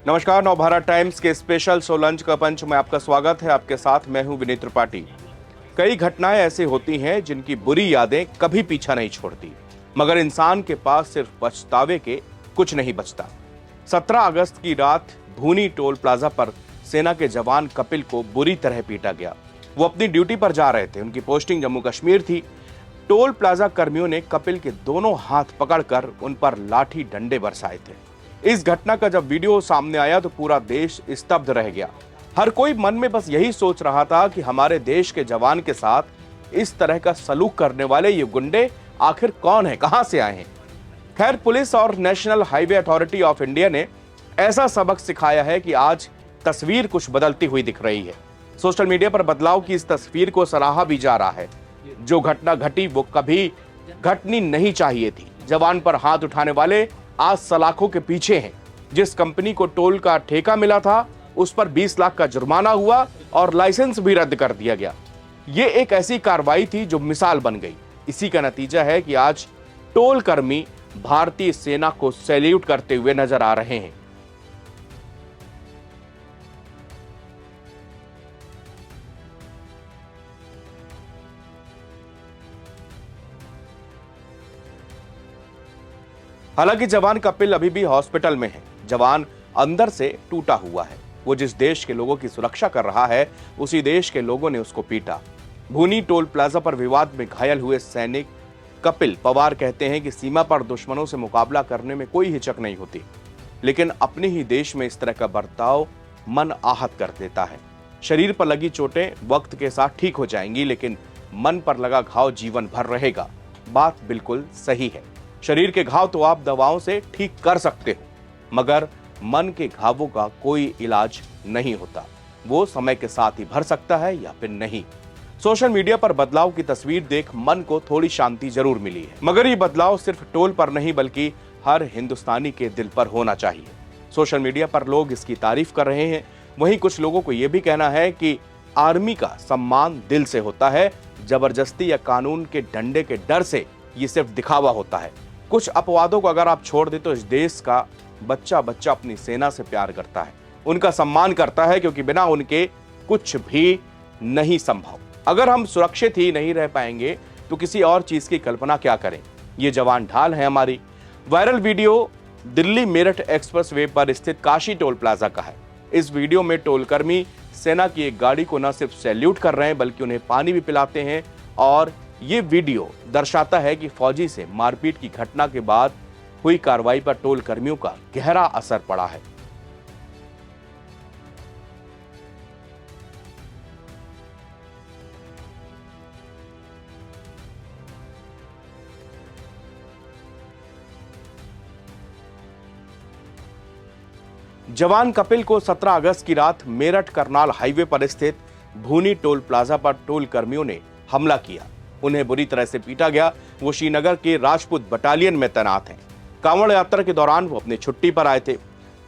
नमस्कार, नवभारत टाइम्स के special show lunch का पंच में आपका स्वागत है। आपके साथ मैं हूं विनीत त्रिपाठी। कई घटनाएं ऐसी होती हैं जिनकी बुरी यादें कभी पीछा नहीं छोड़ती, मगर इंसान के पास सिर्फ पछतावे के कुछ नहीं बचता। 17 अगस्त की रात भूनी टोल प्लाजा पर सेना के जवान कपिल को बुरी तरह पीटा गया। वो अपनी ड्यूटी पर जा रहे थे, उनकी पोस्टिंग जम्मू कश्मीर थी। टोल प्लाजा कर्मियों ने कपिल के दोनों हाथ पकड़कर उन पर लाठी डंडे बरसाए थे। इस घटना का जब वीडियो सामने आया तो पूरा देश स्तब्ध रह गया। हर कोई मन में बस यही सोच रहा था कि हमारे देश के जवान के साथ इस तरह का सलूक करने वाले ये गुंडे आखिर कौन है, कहां से आए हैं। खैर, पुलिस और national highway authority of India ने ऐसा सबक सिखाया है कि आज तस्वीर कुछ बदलती हुई दिख रही है। सोशल मीडिया पर बदलाव की इस तस्वीर को सराहा भी जा रहा है। जो घटना घटी वो कभी घटनी नहीं चाहिए थी। जवान पर हाथ उठाने वाले आज सलाखों के पीछे हैं। जिस कंपनी को टोल का ठेका मिला था उस पर 20 लाख का जुर्माना हुआ और लाइसेंस भी रद्द कर दिया गया। ये एक ऐसी कार्रवाई थी जो मिसाल बन गई। इसी का नतीजा है कि आज टोल कर्मी भारतीय सेना को सैल्यूट करते हुए नजर आ रहे हैं। हालांकि जवान कपिल अभी भी हॉस्पिटल में है। जवान अंदर से टूटा हुआ है। वो जिस देश के लोगों की सुरक्षा कर रहा है उसी देश के लोगों ने उसको पीटा। भूनी टोल प्लाजा पर विवाद में घायल हुए सैनिक कपिल पवार कहते हैं कि सीमा पर दुश्मनों से मुकाबला करने में कोई हिचक नहीं होती, लेकिन अपने ही देश में इस तरह का बर्ताव मन आहत कर देता है। शरीर पर लगी चोटें वक्त के साथ ठीक हो जाएंगी, लेकिन मन पर लगा घाव जीवन भर रहेगा। बात बिल्कुल सही है। शरीर के घाव तो आप दवाओं से ठीक कर सकते हो, मगर मन के घावों का कोई इलाज नहीं होता। वो समय के साथ ही भर सकता है या फिर नहीं। सोशल मीडिया पर बदलाव की तस्वीर देख मन को थोड़ी शांति जरूर मिली है, मगर ये बदलाव सिर्फ टोल पर नहीं बल्कि हर हिंदुस्तानी के दिल पर होना चाहिए। सोशल मीडिया पर लोग इसकी तारीफ कर रहे हैं, वहीं कुछ लोगों को यह भी कहना है कि आर्मी का सम्मान दिल से होता है, जबरदस्ती या कानून के डंडे के डर से ये सिर्फ दिखावा होता है। कुछ अपवादों को अगर आप छोड़ दें तो इस देश का बच्चा बच्चा अपनी सेना से प्यार करता है, उनका सम्मान करता है, क्योंकि बिना उनके कुछ भी नहीं संभव। अगर हम सुरक्षित ही नहीं रह पाएंगे तो किसी और चीज की कल्पना क्या करें। ये जवान ढाल है हमारी। Viral video Delhi Meerut express way पर स्थित काशी टोल प्लाजा का है। इस वीडियो में टोल कर्मी सेना की एक गाड़ी को न सिर्फ सैल्यूट कर रहे हैं बल्कि उन्हें पानी भी पिलाते हैं, और ये वीडियो दर्शाता है कि फौजी से मारपीट की घटना के बाद हुई कार्रवाई पर टोल कर्मियों का गहरा असर पड़ा है। जवान कपिल को 17 अगस्त की रात मेरठ करनाल हाईवे पर स्थित भूनी टोल प्लाजा पर टोल कर्मियों ने हमला किया। उन्हें बुरी तरह से पीटा गया। वो श्रीनगर के राजपूत बटालियन में तैनात हैं। कांवड़ यात्रा के दौरान वो अपनी छुट्टी पर आए थे।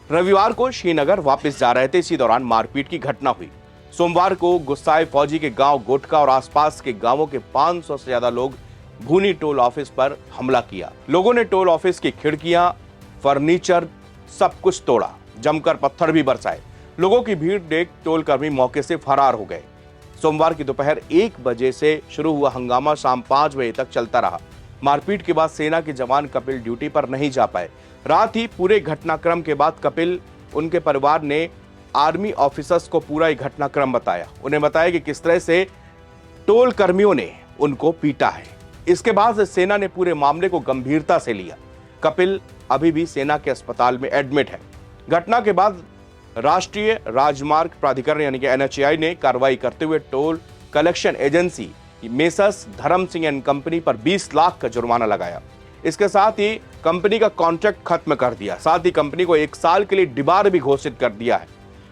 रविवार को श्रीनगर वापस जा रहे थे। इसी दौरान मारपीट की घटना हुई। सोमवार को गुस्साए फौजी के गांव गोटका और आसपास के गांवों के 500 से ज्यादा लोग भूनी टोल ऑफिस पर हमला किया। लोगों ने टोल ऑफिस की खिड़कियां, फर्नीचर सब कुछ तोड़ा, जमकर पत्थर भी बरसाए। लोगों की भीड़ देख टोल कर्मी मौके से फरार हो गए। सोमवार की दोपहर 1 बजे से शुरू हुआ हंगामा शाम 5 बजे तक चलता रहा। मारपीट के बाद सेना के जवान कपिल ड्यूटी पर नहीं जा पाए। रात ही पूरे घटनाक्रम के बाद कपिल, उनके परिवार ने आर्मी ऑफिसर्स को पूरा घटनाक्रम बताया। उन्हें बताया कि किस तरह से टोल कर्मियों ने उनको पीटा है। इसके बाद सेना ने पूरे मामले को गंभीरता से लिया। कपिल अभी भी सेना के अस्पताल में एडमिट है। घटना के बाद राष्ट्रीय राजमार्ग प्राधिकरण यानी कि NHAI ने कार्रवाई करते हुए टोल कलेक्शन एजेंसी मेसर्स धर्म सिंह एंड कंपनी पर 20 लाख का जुर्माना लगाया। इसके साथ ही कंपनी का कॉन्ट्रैक्ट खत्म कर दिया। साथ ही कंपनी को 1 साल के लिए डिबार भी घोषित कर दिया है।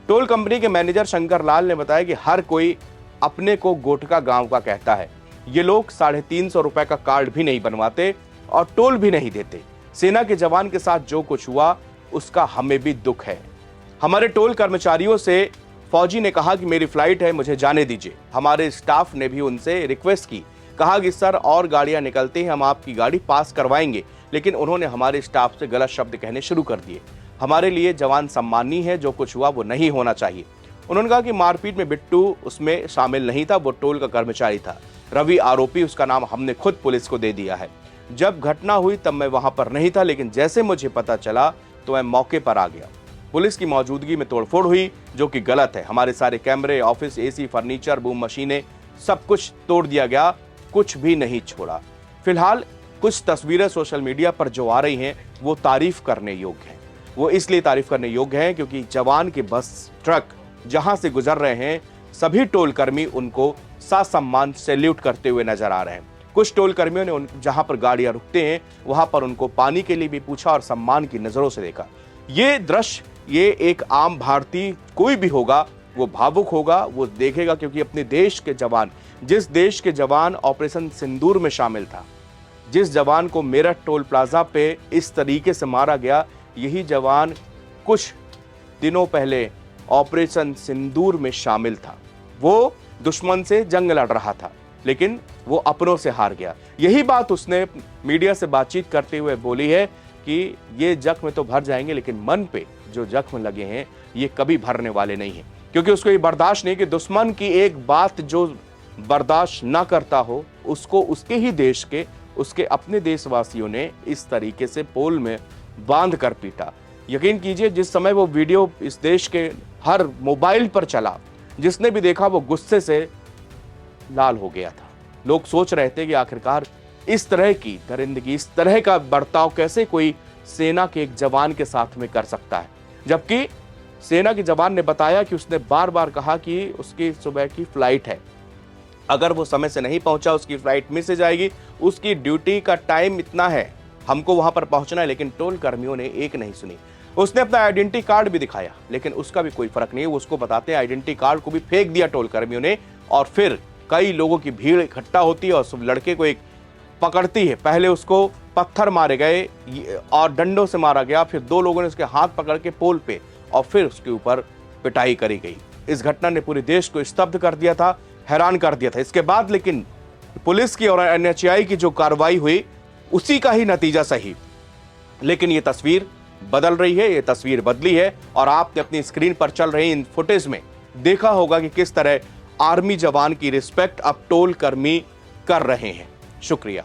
टोल कंपनी के मैनेजर शंकर लाल ने बताया कि हर कोई अपने को गोटका गांव का कहता है। ये लोग 350 रुपए का कार्ड भी नहीं बनवाते और टोल भी नहीं देते। सेना के जवान के साथ जो कुछ हुआ उसका हमें भी दुख है। हमारे टोल कर्मचारियों से फौजी ने कहा कि मेरी फ्लाइट है, मुझे जाने दीजिए। हमारे स्टाफ ने भी उनसे रिक्वेस्ट की, कहा कि सर और गाड़ियां निकलती हैं, हम आपकी गाड़ी पास करवाएंगे, लेकिन उन्होंने हमारे स्टाफ से गलत शब्द कहने शुरू कर दिए। हमारे लिए जवान सम्मानी है, जो कुछ हुआ वो नहीं होना चाहिए। उन्होंने कहा कि मारपीट में बिट्टू उसमें शामिल नहीं था, वो टोल का कर्मचारी था। रवि आरोपी, उसका नाम हमने खुद पुलिस को दे दिया है। जब घटना हुई तब मैं वहां पर नहीं था, लेकिन जैसे मुझे पता चला तो मैं मौके पर आ गया। पुलिस की मौजूदगी में तोड़फोड़ हुई, जो कि गलत है। हमारे सारे कैमरे, ऑफिस, एसी, फर्नीचर, बूम मशीनें, सब कुछ तोड़ दिया गया, कुछ भी नहीं छोड़ा। फिलहाल कुछ तस्वीरें सोशल मीडिया पर जो आ रही हैं वो तारीफ करने योग्य हैं। वो इसलिए तारीफ करने योग्य हैं क्योंकि जवान के बस, ट्रक जहां से गुजर रहे हैं, सभी टोल कर्मी उनको ससम्मान सैल्यूट करते हुए नजर आ रहे हैं। कुछ टोल कर्मियों ने जहां पर गाड़ियां रुकते हैं वहां पर उनको पानी के लिए भी पूछा और सम्मान की नजरों से देखा। ये दृश्य, ये एक आम भारतीय कोई भी होगा वो भावुक होगा, वो देखेगा, क्योंकि अपने देश के जवान, जिस देश के जवान ऑपरेशन सिंदूर में शामिल था, जिस जवान को मेरठ टोल प्लाजा पे इस तरीके से मारा गया, यही जवान कुछ दिनों पहले ऑपरेशन सिंदूर में शामिल था। वो दुश्मन से जंग लड़ रहा था, लेकिन वो अपनों से हार गया। यही बात उसने मीडिया से बातचीत करते हुए बोली है कि ये जख्म तो भर जाएंगे, लेकिन मन पे जो जख्म लगे हैं ये कभी भरने वाले नहीं हैं, क्योंकि उसको ये बर्दाश्त नहीं कि दुश्मन की एक बात जो बर्दाश्त ना करता हो, उसको उसके ही देश के, उसके अपने देशवासियों ने इस तरीके से पोल में बांध कर पीटा। यकीन कीजिए, जिस समय वो वीडियो इस देश के हर मोबाइल पर चला, जिसने भी देखा वो गुस्से से लाल हो गया था। लोग सोच रहे थे कि आखिरकार इस तरह की दरिंदगी, इस तरह का बर्ताव कैसे कोई सेना के एक जवान के साथ में कर सकता है, जबकि सेना के जवान ने बताया कि उसने बार बार कहा कि उसकी सुबह की फ्लाइट है, अगर वो समय से नहीं पहुंचा उसकी फ्लाइट मिस हो जाएगी, उसकी ड्यूटी का टाइम इतना है, हमको वहां पर पहुंचना है। लेकिन टोल कर्मियों ने एक नहीं सुनी। उसने अपना आइडेंटिटी कार्ड भी दिखाया, लेकिन उसका भी कोई फर्क नहीं। उसको बताते हैं आइडेंटिटी कार्ड को भी फेंक दिया टोल कर्मियों ने, और फिर कई लोगों की भीड़ इकट्ठा होती है और उस लड़के को एक पकड़ती है। पहले उसको पत्थर मारे गए और डंडों से मारा गया, फिर 2 लोगों ने उसके हाथ पकड़ के पोल पे और फिर उसके ऊपर पिटाई करी गई। इस घटना ने पूरे देश को स्तब्ध कर दिया था, हैरान कर दिया था। इसके बाद लेकिन पुलिस की और एनएचएआई की जो कार्रवाई हुई उसी का ही नतीजा सही। लेकिन ये तस्वीर बदल रही है, ये तस्वीर बदली है, और आपने अपनी स्क्रीन पर चल रही इन फुटेज में देखा होगा कि किस तरह आर्मी जवान की रिस्पेक्ट अब टोल कर्मी कर रहे हैं। शुक्रिया।